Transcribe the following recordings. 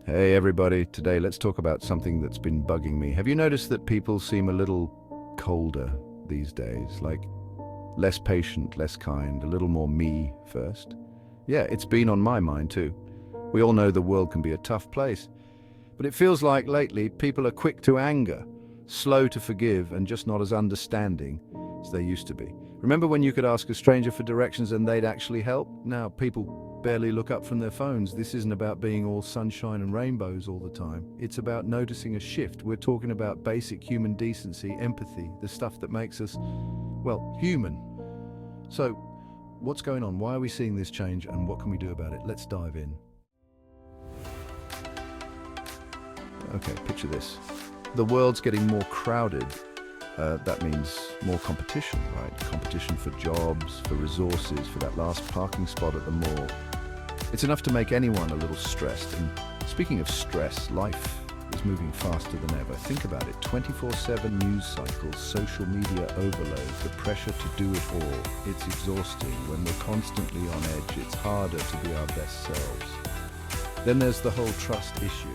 Hey everybody, today let's talk about something that's been bugging me. Have you noticed that people seem a little colder these days? Like less patient, less kind, a little more me first? Yeah, it's been on my mind too. We all know the world can be a tough place, but it feels like lately people are quick to anger, slow to forgive, and just not as understanding as they used to be. Remember when you could ask a stranger for directions and they'd actually help? Now people barely look up from their phones. This isn't about being all sunshine and rainbows all the time. It's about noticing a shift. We're talking about basic human decency, empathy, the stuff that makes us, well, human. So, what's going on? Why are we seeing this change and what can we do about it? Let's dive in. Okay, picture this. The world's getting more crowded. That means more competition, right? Competition for jobs, for resources, for that last parking spot at the mall. It's enough to make anyone a little stressed. And speaking of stress, life is moving faster than ever. Think about it, 24/7 news cycles, social media overload, the pressure to do it all. It's exhausting. When we're constantly on edge, it's harder to be our best selves. Then there's the whole trust issue.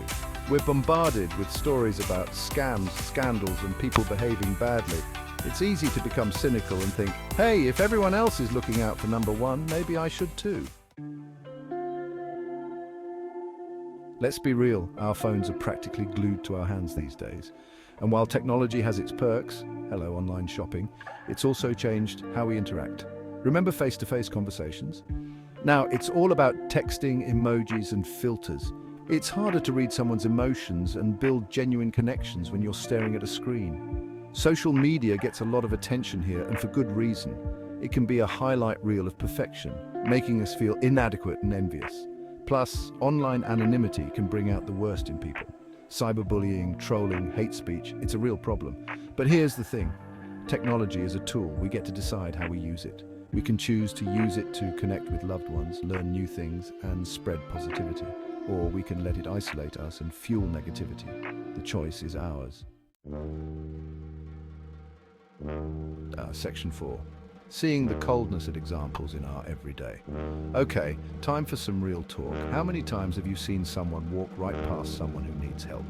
We're bombarded with stories about scams, scandals, and people behaving badly. It's easy to become cynical and think, hey, if everyone else is looking out for number one, maybe I should too. Let's be real, our phones are practically glued to our hands these days. And while technology has its perks, hello online shopping, it's also changed how we interact. Remember face-to-face conversations? Now, it's all about texting, emojis, and filters. It's harder to read someone's emotions and build genuine connections when you're staring at a screen. Social media gets a lot of attention here, and for good reason. It can be a highlight reel of perfection, making us feel inadequate and envious. Plus, online anonymity can bring out the worst in people. Cyberbullying, trolling, hate speech, it's a real problem. But here's the thing. Technology is a tool. We get to decide how we use it. We can choose to use it to connect with loved ones, learn new things, and spread positivity. Or we can let it isolate us and fuel negativity. The choice is ours. Section 4. Seeing the coldness at examples in our everyday. Okay, time for some real talk. How many times have you seen someone walk right past someone who needs help?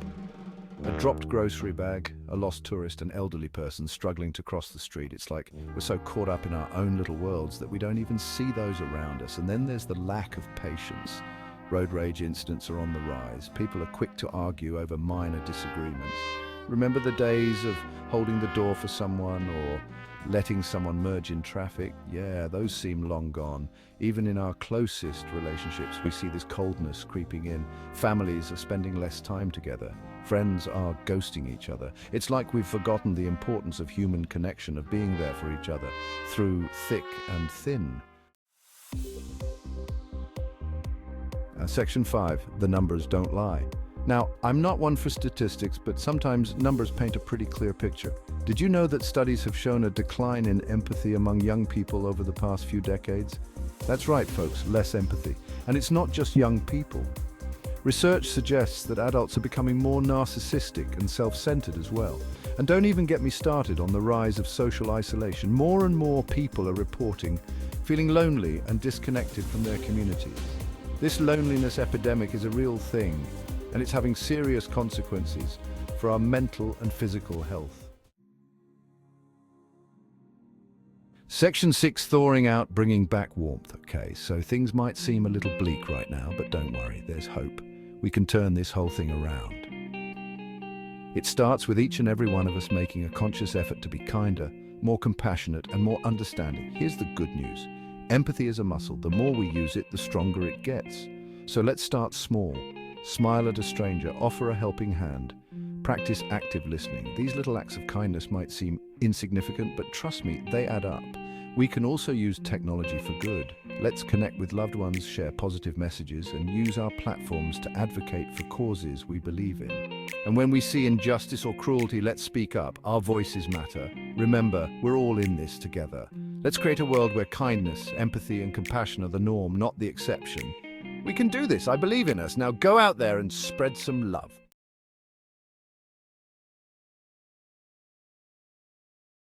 A dropped grocery bag, a lost tourist, an elderly person struggling to cross the street. It's like we're so caught up in our own little worlds that we don't even see those around us. And then there's the lack of patience. Road rage incidents are on the rise. People are quick to argue over minor disagreements. Remember the days of holding the door for someone or letting someone merge in traffic? Yeah, those seem long gone. Even in our closest relationships, we see this coldness creeping in. Families are spending less time together. Friends are ghosting each other. It's like we've forgotten the importance of human connection, of being there for each other, through thick and thin. Section 5, the numbers don't lie. Now, I'm not one for statistics, but sometimes numbers paint a pretty clear picture. Did you know that studies have shown a decline in empathy among young people over the past few decades? That's right, folks, less empathy. And it's not just young people. Research suggests that adults are becoming more narcissistic and self-centered as well. And don't even get me started on the rise of social isolation. More and more people are reporting feeling lonely and disconnected from their communities. This loneliness epidemic is a real thing, and it's having serious consequences for our mental and physical health. Section 6, thawing out, bringing back warmth. Okay, so things might seem a little bleak right now, but don't worry, there's hope. We can turn this whole thing around. It starts with each and every one of us making a conscious effort to be kinder, more compassionate, and more understanding. Here's the good news. Empathy is a muscle. The more we use it, the stronger it gets. So let's start small. Smile at a stranger, offer a helping hand, practice active listening. These little acts of kindness might seem insignificant, but trust me, they add up. We can also use technology for good. Let's connect with loved ones, share positive messages, and use our platforms to advocate for causes we believe in. And when we see injustice or cruelty, let's speak up. Our voices matter. Remember, we're all in this together. Let's create a world where kindness, empathy, and compassion are the norm, not the exception. We can do this. I believe in us. Now go out there and spread some love.